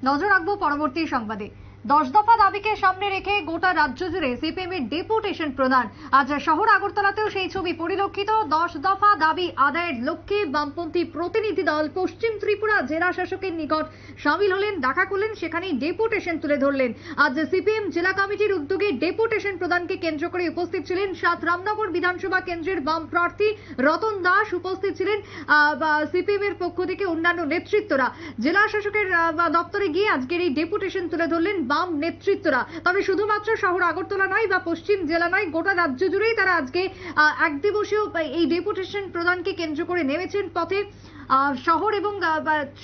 নজর রাখবো পরবর্তী সংবাদে। 10 দফা দাবিকে সামনে রেখে গোটা রাজ্য জুড়ে সিপিএম এর ডেপুটেশন প্রদান। আজ শহর আগরতলাতেও সেই ছবি পরিলক্ষিত। 10 দফা দাবি আদায়ের লক্ষ্যে বামপন্থী প্রতিনিধি দল পশ্চিম ত্রিপুরা জেলা শাসকের নিকট সামিল হলেন, দেখা করলেন, সেখানেই ডেপুটেশন তুলে ধরলেন। আজ সিপিএম জেলা কমিটির উদ্যোগে ডেপুটেশন প্রদানকে কেন্দ্র করে উপস্থিত ছিলেন 7 রামনগর বিধানসভা কেন্দ্রের বাম প্রার্থী রতন দাস, উপস্থিত ছিলেন সিপিএম এর পক্ষ থেকে অন্যান্য নেতৃত্বরা। জেলা শাসকের দপ্তরে গিয়ে আজকের এই ডেপুটেশন তুলে ধরলেন বাম নেতৃত্বরা। তবে শুধুমাত্র শহর আগরতলা নয় বা পশ্চিম জেলা নয়, গোটা রাজ্য জুড়েই তারা আজকে এক দিবসীয় এই ডেপুটেশন প্রদানকে কেন্দ্র করে নেমেছেন পথে। শহর এবং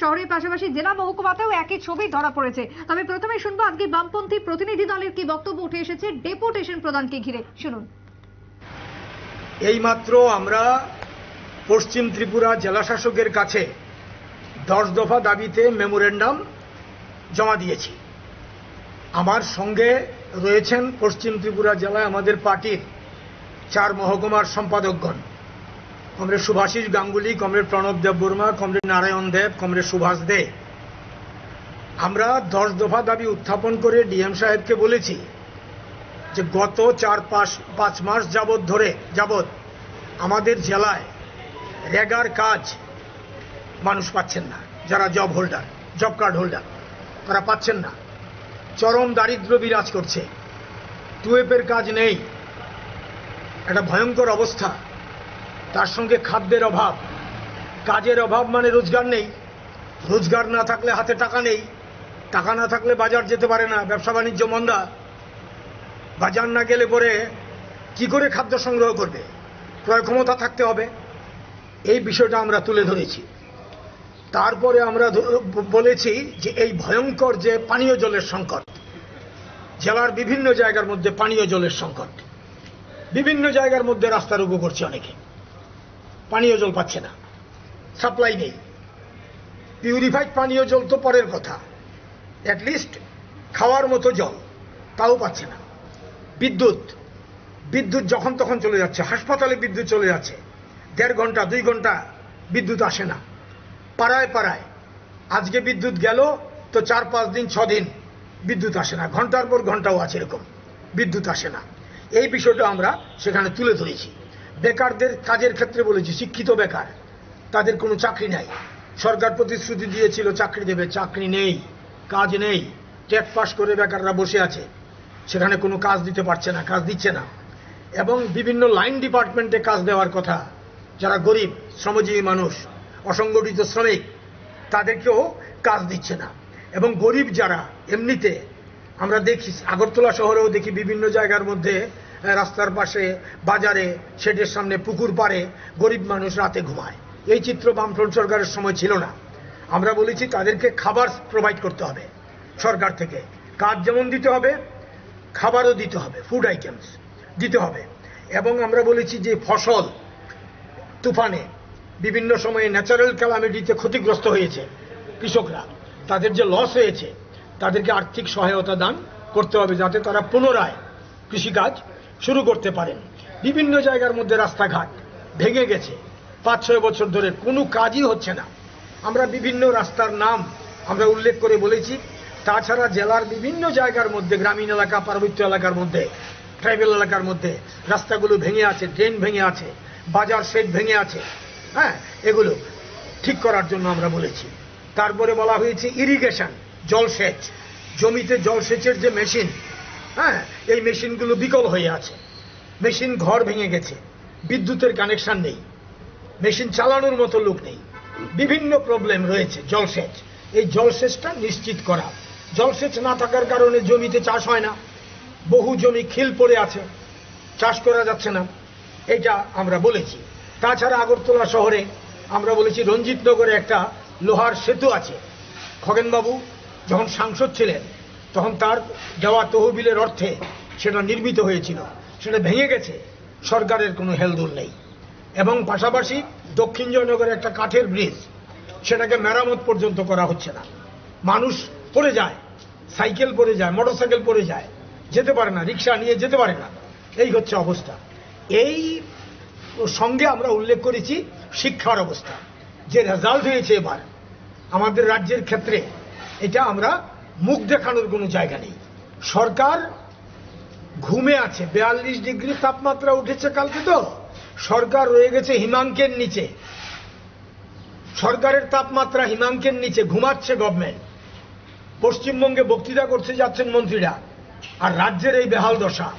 শহরের পাশাপাশি জেলা মহকুমাতেও একই ছবি ধরা পড়েছে। তবে প্রথমে শুনবো আজকে বামপন্থী প্রতিনিধি দলের কি বক্তব্য উঠে এসেছে ডেপুটেশন প্রদানকে ঘিরে। শুনুন। এইমাত্র আমরা পশ্চিম ত্রিপুরা জেলা শাসকের কাছে 10 দফা দাবিতে মেমোরেন্ডাম জমা দিয়েছি। আমার সঙ্গে রয়েছেন পশ্চিম ত্রিপুরা জেলায় আমাদের পার্টির 4 মহকুমার সম্পাদকগণ, comrade Subhasis Ganguly, comrade Pranab Debbarma, comrade Narayan Deb, comrade Subhash De. আমরা 10 দফা দাবি উত্থাপন করে ডিএম সাহেবকে বলেছি যে গত 4-5 মাস যাবৎ আমাদের জেলায় রেগার কাজ মানুষ পাচ্ছেন না। যারা জব কার্ড হোল্ডার তারা পাচ্ছেন না। চরম দারিদ্র বিরাজ করছে। টুয়েপের কাজ নেই, একটা ভয়ঙ্কর অবস্থা। তার সঙ্গে খাদ্যের অভাব, কাজের অভাব মানে রোজগার নেই। রোজগার না থাকলে হাতে টাকা নেই, টাকা না থাকলে বাজার যেতে পারে না, ব্যবসা বাণিজ্য মন্দা। বাজার না গেলে পরে কি করে খাদ্য সংগ্রহ করবে? ক্রয় ক্ষমতা থাকতে হবে। এই বিষয়টা আমরা তুলে ধরেছি। তারপরে আমরা বলেছি যে এই ভয়ঙ্কর যে পানীয় জলের সংকট, জেলার বিভিন্ন জায়গার মধ্যে পানীয় জলের সংকট, বিভিন্ন জায়গার মধ্যে রাস্তা রোগো করছে, অনেকে পানীয় জল পাচ্ছে না, সাপ্লাই নেই। পিউরিফাইড পানীয় জল তো পরের কথা, অ্যাটলিস্ট খাওয়ার মতো জল তাও পাচ্ছে না। বিদ্যুৎ যখন তখন চলে যাচ্ছে, হাসপাতালে বিদ্যুৎ চলে যাচ্ছে, 1.5 ঘন্টা 2 ঘন্টা বিদ্যুৎ আসে না। পাড়ায় আজকে বিদ্যুৎ গেল তো 4-5 দিন 6 দিন বিদ্যুৎ আসে না, ঘন্টার পর ঘন্টাও আছে, এরকম বিদ্যুৎ আসে না। এই বিষয়টা আমরা সেখানে তুলে ধরেছি। বেকারদের কাজের ক্ষেত্রে বলেছি, শিক্ষিত বেকার, তাদের কোনো চাকরি নাই। সরকার প্রতিশ্রুতি দিয়েছিল চাকরি দেবে, চাকরি নেই, কাজ নেই। টেট পাস করে বেকাররা বসে আছে, সেখানে কোনো কাজ দিতে পারছে না, কাজ দিচ্ছে না। এবং বিভিন্ন লাইন ডিপার্টমেন্টে কাজ দেওয়ার কথা, যারা গরিব শ্রমজীবী মানুষ, অসংগঠিত শ্রমিক, তাদেরকেও কাজ দিচ্ছে না। এবং গরিব যারা, এমনিতে আমরা দেখি আগরতলা শহরেও দেখি বিভিন্ন জায়গার মধ্যে রাস্তার পাশে, বাজারে, শেডের সামনে, পুকুর পাড়ে গরিব মানুষ রাতে ঘুমায়। এই চিত্র বামফ্রন্ট সরকারের সময় ছিল না। আমরা বলেছি তাদেরকে খাবার প্রোভাইড করতে হবে সরকার থেকে। কাজ যেমন দিতে হবে, খাবারও দিতে হবে, ফুড আইটেমস দিতে হবে। এবং আমরা বলেছি যে ফসল তুফানে বিভিন্ন সময়ে ন্যাচারাল ক্যালামিটিতে ক্ষতিগ্রস্ত হয়েছে কৃষকরা, তাদের যে লস হয়েছে তাদেরকে আর্থিক সহায়তা দান করতে হবে, যাতে তারা পুনরায় কৃষিকাজ শুরু করতে পারেন। বিভিন্ন জায়গার মধ্যে রাস্তাঘাট ভেঙে গেছে, 5-6 বছর ধরে কোনো কাজই হচ্ছে না। আমরা বিভিন্ন রাস্তার নাম আমরা উল্লেখ করে বলেছি। তাছাড়া জেলার বিভিন্ন জায়গার মধ্যে, গ্রামীণ এলাকা, পার্বত্য এলাকার মধ্যে, ট্রাইবেল এলাকার মধ্যে রাস্তাগুলো ভেঙে আছে, ড্রেন ভেঙে আছে, বাজার শেড ভেঙে আছে। হ্যাঁ, এগুলো ঠিক করার জন্য আমরা বলেছি। তারপরে বলা হয়েছে ইরিগেশন, জলসেচ, জমিতে জলসেচের যে মেশিন, হ্যাঁ, এই মেশিনগুলো বিকল হয়ে আছে। মেশিন ঘর ভেঙে গেছে, বিদ্যুতের কানেকশন নেই, মেশিন চালানোর মতো লোক নেই, বিভিন্ন প্রবলেম রয়েছে। জলসেচ, এই জলসেচটা নিশ্চিত করা। জলসেচ না থাকার কারণে জমিতে চাষ হয় না, বহু জমি খিল পড়ে আছে, চাষ করা যাচ্ছে না, এটা আমরা বলেছি। তাছাড়া আগরতলা শহরে আমরা বলেছি রঞ্জিতনগরে একটা লোহার সেতু আছে। খগেনবাবু যখন সাংসদ ছিলেন তখন তার দেওয়া তহবিলের অর্থে সেটা নির্মিত হয়েছিল, সেটা ভেঙে গেছে, সরকারের কোনো হেলদোল নেই। এবং পাশাপাশি দক্ষিণ জয়নগরে একটা কাঠের ব্রিজ, সেটাকে মেরামত পর্যন্ত করা হচ্ছে না। মানুষ পড়ে যায়, সাইকেল পড়ে যায়, মোটরসাইকেল পড়ে যায়, যেতে পারে না, রিক্সা নিয়ে যেতে পারে না, এই হচ্ছে অবস্থা। এই সঙ্গে আমরা উল্লেখ করেছি শিক্ষার অবস্থা, যে রেজাল্ট হয়েছে এবার আমাদের রাজ্যের ক্ষেত্রে এটা আমরা মুখ দেখানোর কোনো জায়গা নেই। সরকার ঘুমে আছে। 42 ডিগ্রি তাপমাত্রা উঠেছে কালকে, তো সরকার রয়ে গেছে হিমাঙ্কের নিচে। সরকারের তাপমাত্রা হিমাঙ্কের নিচে, ঘুমাচ্ছে গভর্নমেন্ট। পশ্চিমবঙ্গে বক্তৃতা করতে যাচ্ছেন মন্ত্রীরা, আর রাজ্যের এই বেহাল দশা।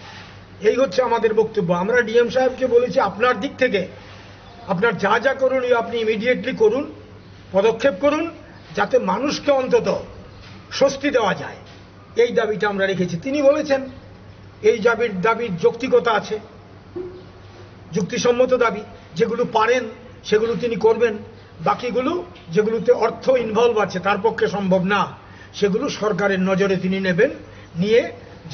এই হচ্ছে আমাদের বক্তব্য। আমরা ডিএম সাহেবকে বলেছি, আপনার দিক থেকে আপনার যা যা করণীয় আপনি ইমিডিয়েটলি করুন, পদক্ষেপ করুন, যাতে মানুষকে অন্তত স্বস্তি দেওয়া যায়। এই দাবিটা আমরা রেখেছি। তিনি বলেছেন এই দাবির যৌক্তিকতা আছে, যুক্তিসম্মত দাবি। যেগুলো পারেন সেগুলো তিনি করবেন, বাকিগুলো যেগুলোতে অর্থ ইনভলভ আছে, তার পক্ষে সম্ভব না, সেগুলো সরকারের নজরে তিনি নেবেন, নিয়ে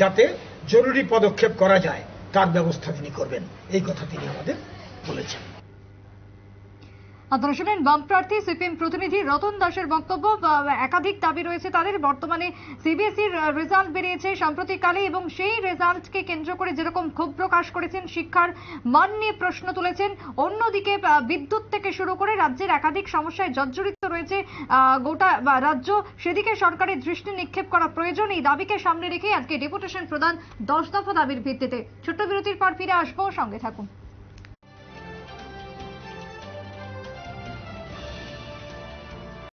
যাতে জরুরি পদক্ষেপ করা যায় তার ব্যবস্থা তিনি করবেন। এই কথা তিনি আমাদের বলেছেন। আপনারা শুনেন বাম প্রার্থী সিপিএম প্রতিনিধি রতন দাসের বক্তব্য। একাধিক দাবি রয়েছে তাদের। বর্তমানে সিবিএসইর রেজাল্ট বেরিয়েছে সাম্প্রতিককালে, এবং সেই রেজাল্টকে কেন্দ্র করে যেরকম ক্ষোভ প্রকাশ করেছেন, শিক্ষার মান নিয়ে প্রশ্ন তুলেছেন। অন্যদিকে বিদ্যুৎ থেকে শুরু করে রাজ্যের একাধিক সমস্যায় জর্জরিত রয়েছে গোটা রাজ্য, সেদিকে সরকারের দৃষ্টি নিক্ষেপ করা প্রয়োজন। এই দাবিকে সামনে রেখে আজকে ডেপুটেশন প্রদান 10 দফা দাবির ভিত্তিতে। ছোট্ট বিরতির পর ফিরে আসবো, সঙ্গে থাকুন।